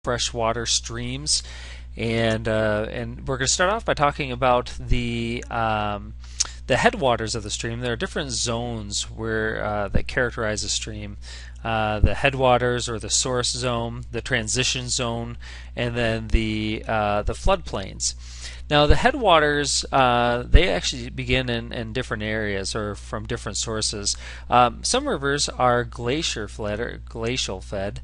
freshwater streams, and we're going to start off by talking about the headwaters of the stream. There are different zones where that characterize a stream. The headwaters or the source zone, the transition zone, and then the floodplains. Now the headwaters, they actually begin in different areas or from different sources. Some rivers are glacial fed.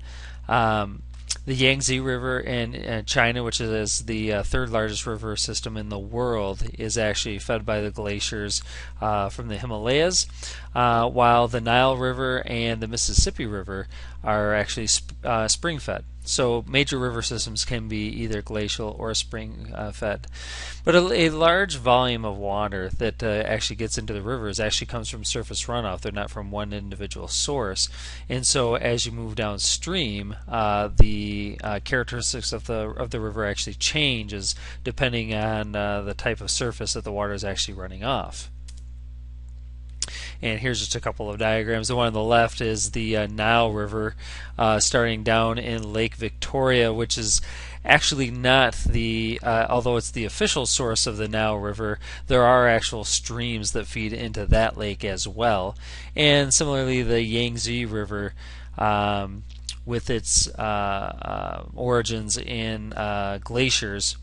The Yangtze River in China, which is the third largest river system in the world, is actually fed by the glaciers from the Himalayas, while the Nile River and the Mississippi River are actually spring fed. So major river systems can be either glacial or spring fed. But a large volume of water that actually gets into the rivers actually comes from surface runoff. They're not from one individual source. And so as you move downstream, the characteristics of the river actually changes depending on the type of surface that the water is actually running off. And here's just a couple of diagrams. The one on the left is the Nile River starting down in Lake Victoria, which is actually not the, although it's the official source of the Nile River, there are actual streams that feed into that lake as well. And similarly, the Yangtze River, with its origins in glaciers,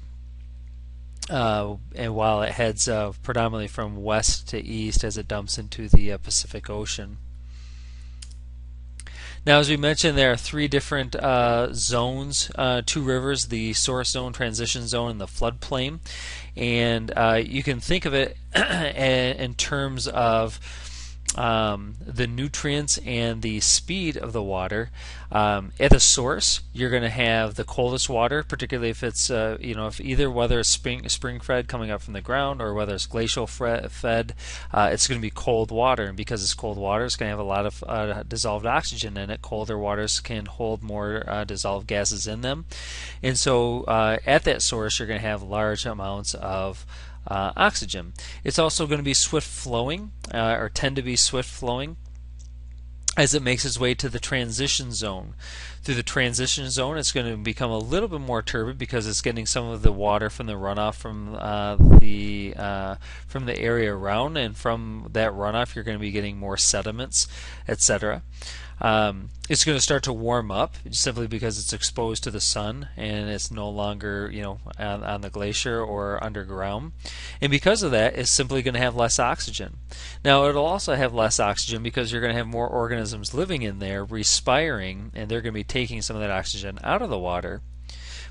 and while it heads predominantly from west to east as it dumps into the Pacific Ocean. Now, as we mentioned, there are three different zones, two rivers, the source zone, transition zone, and the floodplain. And you can think of it in terms of the nutrients and the speed of the water. At the source, you're going to have the coldest water, particularly if it's if either whether it's spring fed coming up from the ground or whether it's glacial fed, it's going to be cold water, and because it's cold water, it's going to have a lot of dissolved oxygen in it. Colder waters can hold more dissolved gases in them, and so at that source, you're going to have large amounts of oxygen. It's also going to be swift flowing, or tend to be swift flowing, as it makes its way to the transition zone. Through the transition zone, it's going to become a little bit more turbid because it's getting some of the water from the runoff from the area around, and from that runoff, you're going to be getting more sediments, etc. It's going to start to warm up simply because it's exposed to the sun and it's no longer, on the glacier or underground. And because of that, it's simply going to have less oxygen. Now, it'll also have less oxygen because you're going to have more organisms living in there, respiring, and they're going to be taking some of that oxygen out of the water.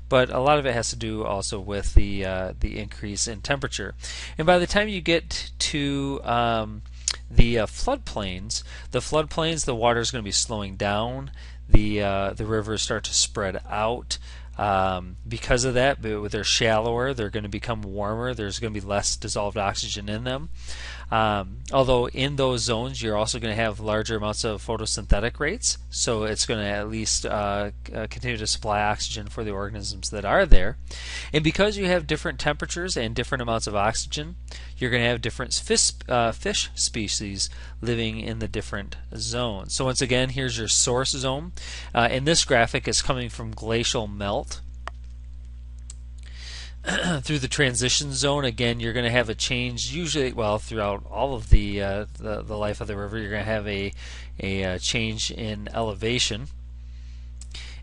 But a lot of it has to do also with the increase in temperature. And by the time you get to the floodplains, the water is going to be slowing down. The rivers start to spread out. Because of that, but they're shallower, they're going to become warmer. There's going to be less dissolved oxygen in them. Although in those zones, you're also going to have larger amounts of photosynthetic rates, so it's going to at least continue to supply oxygen for the organisms that are there. And because you have different temperatures and different amounts of oxygen, you're going to have different fish species living in the different zones. So once again, here's your source zone. And this graphic is coming from glacial melt. Through the transition zone, again, you're going to have a change. Usually, well, throughout all of the life of the river, you're going to have a change in elevation,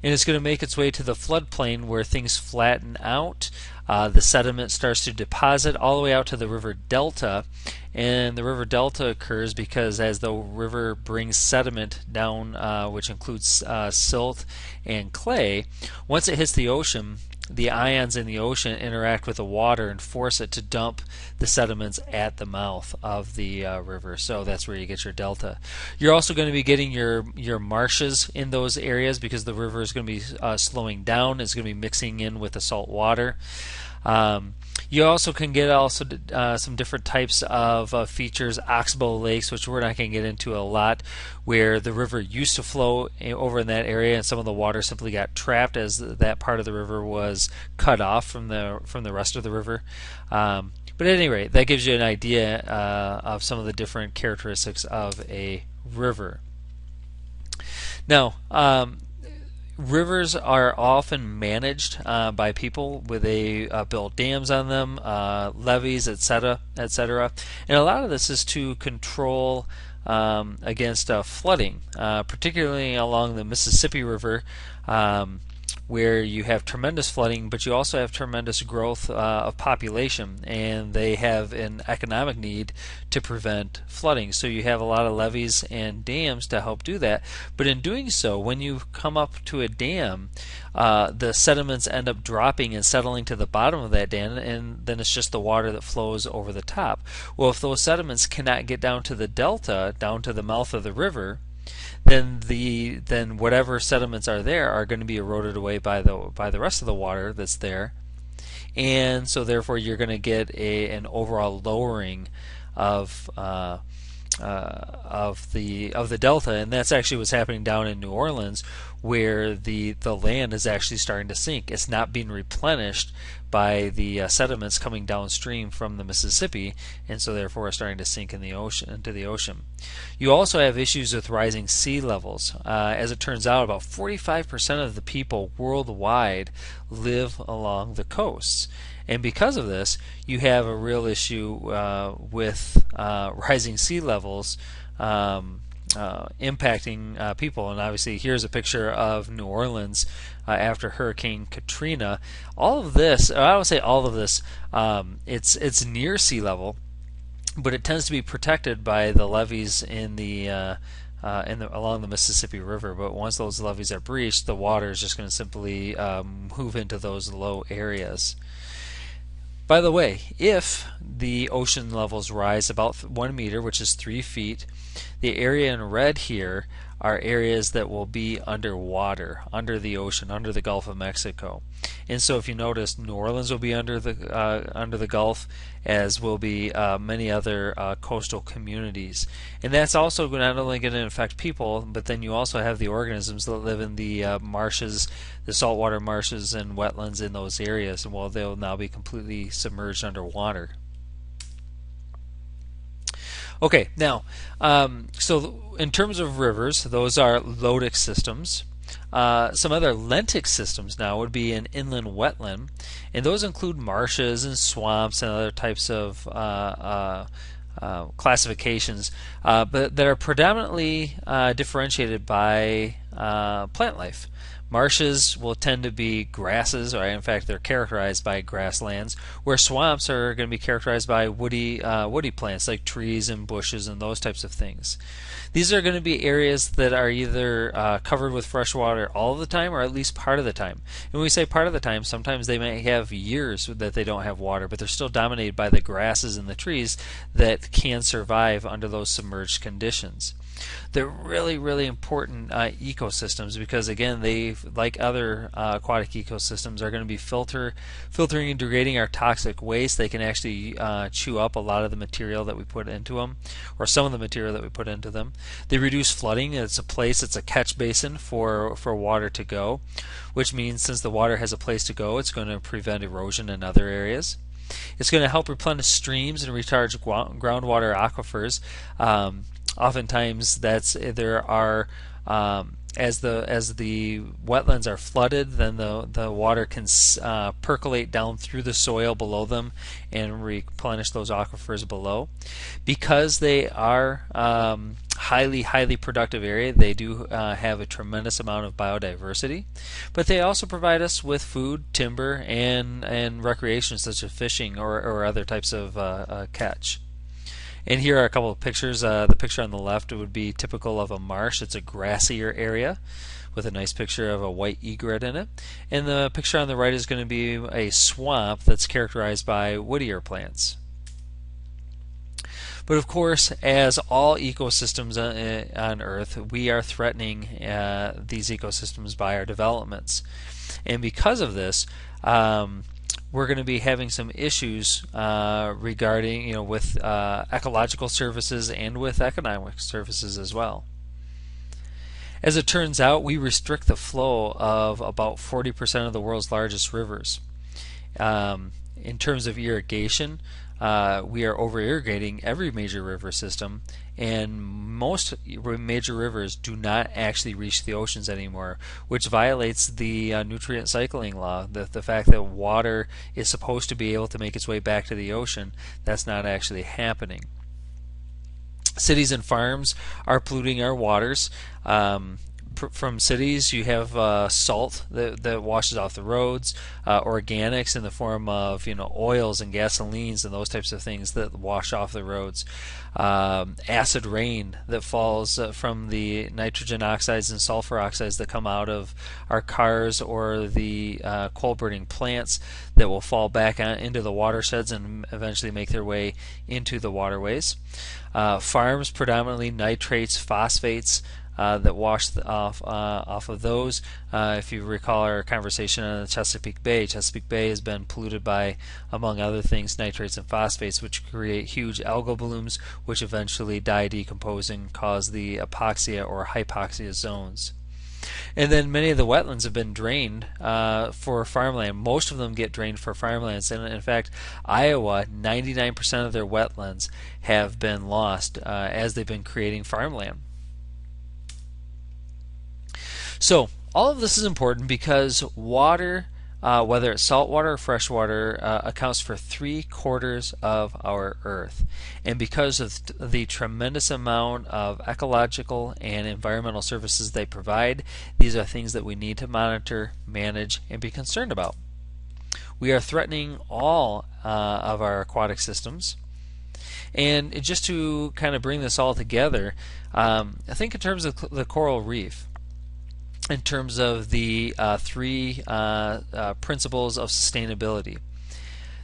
and it's going to make its way to the floodplain where things flatten out. The sediment starts to deposit all the way out to the river delta, and the river delta occurs because as the river brings sediment down, which includes silt and clay, once it hits the ocean, the ions in the ocean interact with the water and force it to dump the sediments at the mouth of the river. So that's where you get your delta. You're also going to be getting your marshes in those areas because the river is going to be slowing down. It's going to be mixing in with the salt water. You also can get some different types of features, oxbow lakes, which we're not going to get into a lot, where the river used to flow over in that area and some of the water simply got trapped as that part of the river was cut off from the rest of the river. But at any rate, that gives you an idea of some of the different characteristics of a river. Now, Rivers are often managed by people with build dams on them, levees, etc., etc. And a lot of this is to control against flooding, particularly along the Mississippi River, um, where you have tremendous flooding, but you also have tremendous growth of population, and they have an economic need to prevent flooding. So you have a lot of levees and dams to help do that. But in doing so, when you come up to a dam, the sediments end up dropping and settling to the bottom of that dam, and then it's just the water that flows over the top. Well, if those sediments cannot get down to the delta, down to the mouth of the river, then whatever sediments are there are going to be eroded away by the rest of the water that's there, and so therefore you're going to get an overall lowering of the delta, and that's actually what's happening down in New Orleans, where the land is actually starting to sink. It's not being replenished by the sediments coming downstream from the Mississippi, and so therefore are starting to sink in the ocean, into the ocean. You also have issues with rising sea levels. As it turns out, about 45% of the people worldwide live along the coasts. And because of this, you have a real issue with rising sea levels impacting people. And obviously, here's a picture of New Orleans after Hurricane Katrina. All of this, I would say all of this, it's near sea level, but it tends to be protected by the levees along the Mississippi River. But once those levees are breached, the water is just going to simply move into those low areas. By the way, if the ocean levels rise about 1 meter, which is 3 feet, the area in red here are areas that will be underwater, under the ocean, under the Gulf of Mexico. And so if you notice, New Orleans will be under the Gulf, as will be many other coastal communities. And that's also not only going to affect people, but then you also have the organisms that live in the marshes, the saltwater marshes and wetlands in those areas, and well, they'll now be completely submerged underwater. Okay, now, so in terms of rivers, those are lotic systems. Some other lentic systems now would be an inland wetland, and those include marshes and swamps and other types of classifications, but that are predominantly differentiated by plant life. Marshes will tend to be grasses, or in fact they're characterized by grasslands, where swamps are going to be characterized by woody plants like trees and bushes and those types of things. These are going to be areas that are either covered with fresh water all the time or at least part of the time. And when we say part of the time, sometimes they may have years that they don't have water, but they're still dominated by the grasses and the trees that can survive under those submerged conditions. They're really, really important ecosystems because, again, they, like other aquatic ecosystems, are going to be filtering and degrading our toxic waste. They can actually chew up a lot of the material that we put into them, or some of the material that we put into them. They reduce flooding. It's a catch basin for water to go, which means since the water has a place to go, it's going to prevent erosion in other areas. It's going to help replenish streams and recharge groundwater aquifers. Oftentimes, there are as the wetlands are flooded, then the water can percolate down through the soil below them and replenish those aquifers below. Because they are highly productive area, they do have a tremendous amount of biodiversity, but they also provide us with food, timber, and recreation such as fishing or other types of catch. And here are a couple of pictures. The picture on the left would be typical of a marsh. It's a grassier area with a nice picture of a white egret in it. And the picture on the right is going to be a swamp that's characterized by woodier plants. But of course, as all ecosystems on Earth, we are threatening these ecosystems by our developments. And because of this, we're going to be having some issues regarding, with ecological services and with economic services as well. As it turns out, we restrict the flow of about 40% of the world's largest rivers. In terms of irrigation, we are over irrigating every major river system, and most major rivers do not actually reach the oceans anymore, which violates the nutrient cycling law. The fact that water is supposed to be able to make its way back to the ocean, that's not actually happening. Cities and farms are polluting our waters. From cities, you have salt that washes off the roads, organics in the form of oils and gasolines and those types of things that wash off the roads, acid rain that falls from the nitrogen oxides and sulfur oxides that come out of our cars, or the coal burning plants that will fall back into the watersheds and eventually make their way into the waterways. Farms, predominantly nitrates, phosphates, that wash off of those. If you recall our conversation on the Chesapeake Bay has been polluted by, among other things, nitrates and phosphates, which create huge algal blooms, which eventually die, decompose, and cause the apoxia or hypoxia zones. And then many of the wetlands have been drained for farmland. Most of them get drained for farmlands. And in fact, Iowa, 99% of their wetlands have been lost as they've been creating farmland. So all of this is important because water, whether it's saltwater or freshwater, accounts for 3/4 of our Earth. And because of the tremendous amount of ecological and environmental services they provide, these are things that we need to monitor, manage, and be concerned about. We are threatening all of our aquatic systems. And just to kind of bring this all together, I think in terms of the coral reef, in terms of the three principles of sustainability.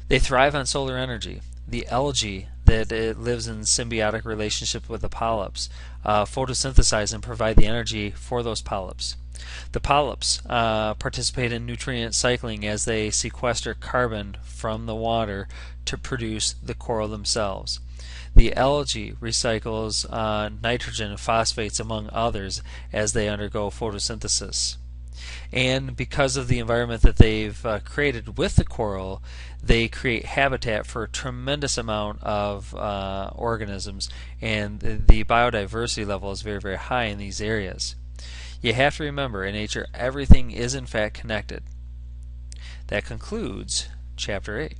They thrive on solar energy. The algae that it lives in symbiotic relationship with the polyps photosynthesize and provide the energy for those polyps. The polyps participate in nutrient cycling as they sequester carbon from the water to produce the coral themselves. The algae recycles nitrogen and phosphates, among others, as they undergo photosynthesis. And because of the environment that they've created with the coral, they create habitat for a tremendous amount of organisms, and the biodiversity level is very, very high in these areas. You have to remember, in nature, everything is in fact connected. That concludes Chapter 8.